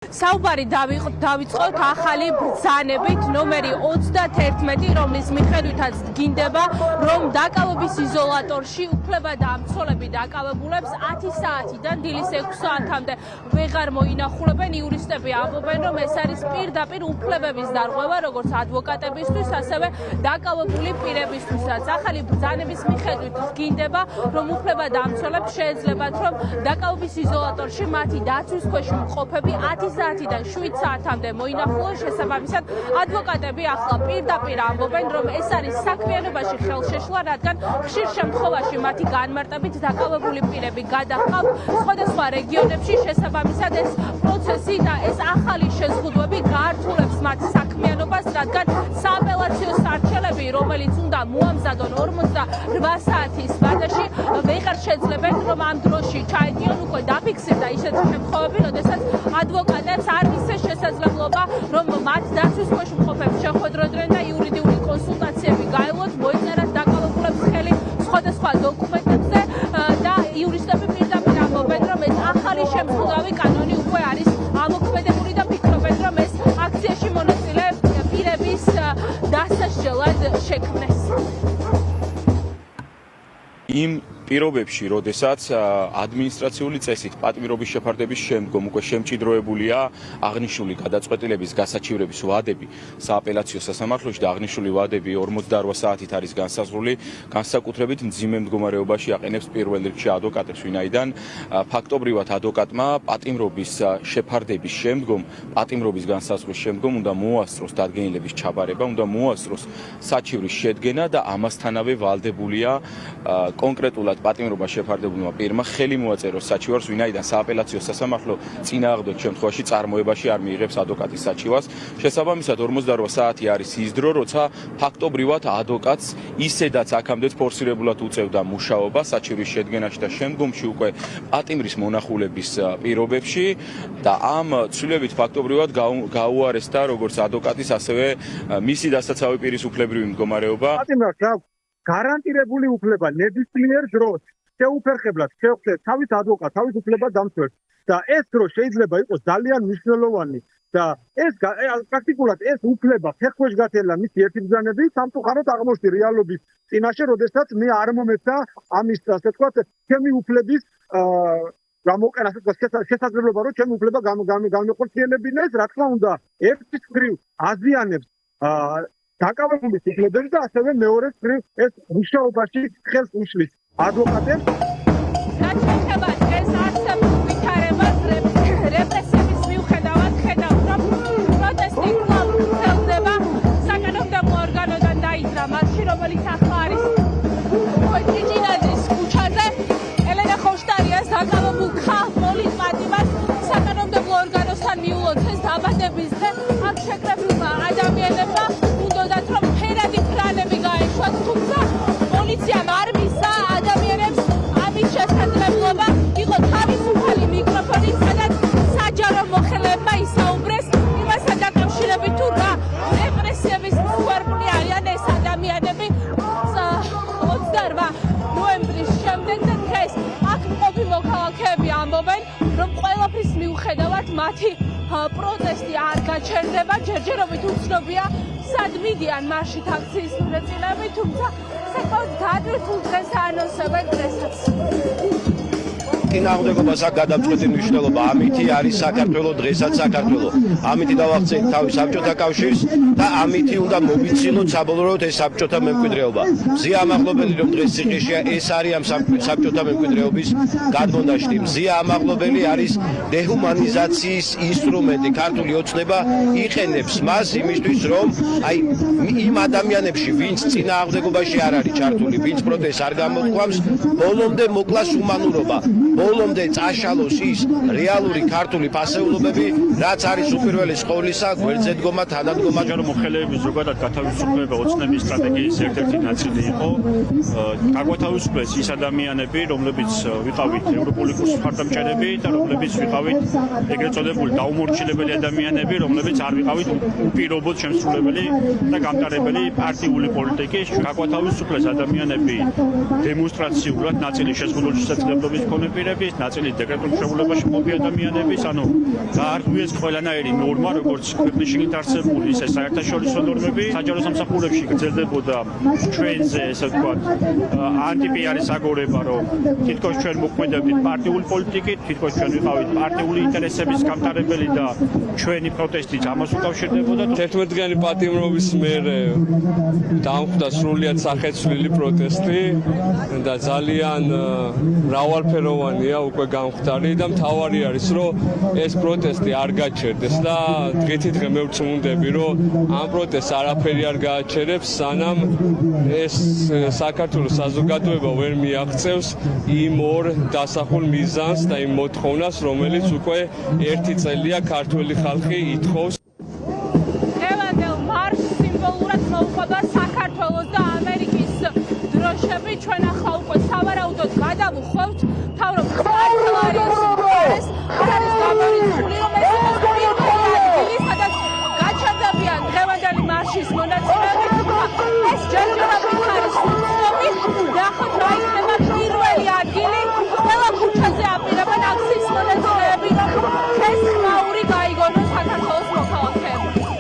საუბარი დავიწყოთ ახალი ბრძანებით ნომერი 31, რომლის მიხედვითაც დგინდება, რომ დაკავების იზოლატორში უფლება და ამცოლები დაკავებულებს 10 საათიდან დილის 6 საათამდე ვეღარ მოინახულებენ. იურისტები ამბობენ, რომ ეს არის პირდაპირ უფლებების დარღვევა, როგორც ადვოკატებისთვის, ასევე დაკავებული პირებისთვისაც. ახალი ბრძანების მიხედვით დგინდება, რომ უფლება და ამცოლებს შეეძლებათ, რომ დაკავების იზოლატორში მათი დაცვის ქვეშ მყოფები 10 საათიდან 7 საათამდე მოინახულონ. შესაბამისად, ადვოკატები ახლა პირდაპირ ამბობენ, რომ ეს არის საქმიანობაში ხელშეშლა, რადგან ხშირ შემთხვევაში მათი განმარტებით დაკავებული პირები გადაჰყავთ სხვადასხვა რეგიონებში. შესაბამისად, ეს პროცესი და ეს ახალი შეზღუდვები გაართულებს მათ საქმიანობას, რადგან სააპელაციო სარჩელები, რომელიც უნდა მოამზადონ 48 საათის ვადაში, ვეღარ შეძლებენ, რომ ამ დროში ჩაედიონ. უკვე დაფიქსირდა ისეთი შემთხვევები, როდესაც ადვოკატებს არ მისცეს შესაძლებლობა, რომ მათ დაცვის ქვეშ მყოფებს შეხვედროდნენ და იურიდიული კონსულტაციები გაევლოთ, მოეწერათ დაკავებულებს ხელი სხვადასხვა დოკუმენტებზე და იურისტები პირდაპირ ამბობენ, რომ ეს ახალი შემსრულებელი კანონი უკვე არის ამოქმედებული და ფიქრობენ, რომ ეს აქციაში მონაწილე პირების დასასჯელად შექმნეს. იმ პირობებში, როდესაც ადმინისტრაციული წესით პატიმრობის შეფარდების შემდგომ უკვე შემჭიდროებულია აღნიშნული გადაწყვეტილების გასაჩივრების ვადები სააპელაციო სასამართლოში და აღნიშნული ვადები 48 საათით არის განსაზღვრული, განსაკუთრებით მძიმე მდგომარეობაში აყენებს პირველ რიგში ადვოკატებს, ვინაიდან ფაქტობრივად ადვოკატმა პატიმრობის შეფარდების შემდგომ, პატიმრობის განსაზღვრის შემდგომ უნდა მოასწროს დადგენილების ჩაბარება, უნდა მოასწროს საჩივრის შედგენა და ამასთანავე ვალდებულია კონკრეტულად პატიმრობა შეფარდებულმა პირმა ხელი მოაწეროს საჩივარს, ვინაიდან სააპელაციო სასამართლო წინააღმდეგ შემთხვევაში წარმოებაში არ მიიღებს ადვოკატის საჩივარს. შესაბამისად 48 საათი არის ის დრო, როცა ფაქტობრივად ადვოკატს ისედაც აქამდეც ფორსირებულად უწევდა მუშაობა საჩივრის შედგენაში და შემდგომში უკვე პატიმრის მონახულების პირობებში და ამ ცვლილებით ფაქტობრივად გაუარესდა როგორც ადვოკატის, ასევე მისი დასაცავი პირის უფლებრივი მდგომარეობა. გარანტირებული უფლება ნებისმიერ დროს შეუფერხებლად შეხვდეს თავის ადვოკატს, თავის უფლებას დამცველს და ეს დრო შეიძლება იყოს ძალიან მნიშვნელოვანი და ეს პრაქტიკულად ეს უფლება ფეხქვეშ გათელა მისი ერთი ბრძანებით სამწუხაროდ აღმოჩნდა რეალობის წინაშე, როდესაც მე არ მომეცა ამის ასე ვთქვათ ჩემი უფლების გამოყენას შესაძლებლობა, რომ ჩემი უფლება განმეყორციელებინა. ეს რა თქმა უნდა ერთის მხრივ აზიანებს დაკავებულის უფლებებს და ასევე მეორეს მხრივ ეს მუშაობაში ხელს უშლის ადვოკატებს. რაც შეეხება ეს არსებულ ვითარებას რეპრესიების მიუხედავად, ხედავთ, რომ პროტესტი კვლავ ვრცელდება საკანონმდებლო ორგანოდან დაიძრა მასში, რომელიც ახლა არის ჭიჭინაძის ქუჩაზე. ელენა ხოშტარიას დაკავებულ ხალხ მოლის პატიმას საკანონმდებლო ორგანოსთან მიულოცეს დაბადების დღე. აქ შეკრებილმა ადამიანებმა უნდათ, რომ ფერადი ფრანები გაეშვათ, თუმცა პოლიციამ არ მისცა ადამიანებს ამის შესაძლებლობა. იყო თავისუფალი მიკროფონი, სადაც საჯარო მოხელეებმა ისაუბრეს იმასთან დაკავშირებით, თუ რა რეპრესიების მსხვერპლი არიან ეს ადამიანები. 28 ნოემბრის შემდეგ და დღეს აქ მყოფი მოქალაქეები ამბობენ, რომ ყველაფრის მიუხედავად მათი პროტესტი არ გაჩერდება. ჯერჯერობით უცნობია სად მიდიან მარშით აქციის მონაწილეები, თუმცა საკმაოდ დატვირთულ დღეს აანონსებენ დღესაც. წინააღმდეგობას აქ გადამწყვეტი მნიშვნელობა, ამითი არის საქართველოს დღესაც საქართველო. ამითი დავახცეთ თავის საბჭოთა კავშირს და ამითი უნდა მოვიცილოთ საბოლოოდ ეს საბჭოთა მემკვიდრეობა. მზია ამაღლობელი რომ დღეს ციხეშია, ეს არის ამ საბჭოთა მემკვიდრეობის გადმონდაშტი. მზია ამაღლობელი არის დეჰუმანიზაციის ინსტრუმენტი. ქართული ოცნება იყენებს მას იმისთვის, რომ აი იმ ადამიანებში, ვინც წინააღმდეგობაში არ არის ჩართული, ვინც პროტესტს არ გამოთქვამს, ბოლომდე მოკლას უმანურობა. ბოლომდე წაშალოს ის რეალური ქართული ფასეულობები, რაც არის უპირველეს ყოვლისა გვერდზე დგომა, თანადგომა. საჯარო მოხელეების ზოგადად გათავისუფლება ოცნების სტრატეგიის ერთ-ერთი ნაწილი იყო. გაგვათავისუფლეს ის ადამიანები, რომლებიც ვიყავით ევროპული კურსის მხარდამჭერები და რომლებიც ვიყავით ეგრეთ წოდებული დაუმორჩილებელი ადამიანები, რომლებიც არ ვიყავით უპირობოდ შემსრულებელი და გამტარებელი პარტიული პოლიტიკის. გაგვათავისუფლეს ადამიანები დემონსტრაციულად, ნაწილი შეზღუდული შესაძლებლობის მქონე პირები პირების, ნაწილი დეკრეტულ მშობლებაში მყოფი ადამიანების, ანუ გაარღვიეს ყველანაირი ნორმა, როგორც ქვეყნის შიგნით არსებული, ისე საერთაშორისო ნორმები, საჯარო სამსახურებში გრძელდებოდა ჩვენზე, ესე ვთქვათ, ანტიპიარის აგორება, რომ თითქოს ჩვენ მოქმედებდით პარტიული პოლიტიკით, თითქოს ჩვენ ვიყავით პარტიული ინტერესების გამტარებელი და ჩვენი პროტესტიც ამას უკავშირდებოდა. 11-დღიანი პატიმრობის მერე დამხვდა სრულიად სახეცვლილი პროტესტი და ძალიან მრავალფეროვანია უკვე გამხდარი და მთავარი არის რომ ეს პროტესტი არ გაჩერდეს და დღითიდღე მე ვწმუნდები რომ ამ პროტესტს არაფერი არ გააჩერებს სანამ ეს საქართველოს საზოგადოება ვერ მიაღწევს იმ ორ დასახულ მიზანს და იმ მოთხოვნას რომელიც უკვე ერთი წელია ქართველი ხალხი ითხოვს. დღევანდელ მარშს სიმბოლურად მოუყვება საქართველოს და ამერიკის დროშები. ჩვენ ახლა უკვე სავარაუდოდ გადავუხვევთ მთავრობ კანცელარიის მხარეს. არ არის გამორიცხული რომ ეს იყოს პირველი ადგილი სადაც გაჩერდებიან დღევანდელი მარშის მონაწილეები. ეს ჯერჯერობით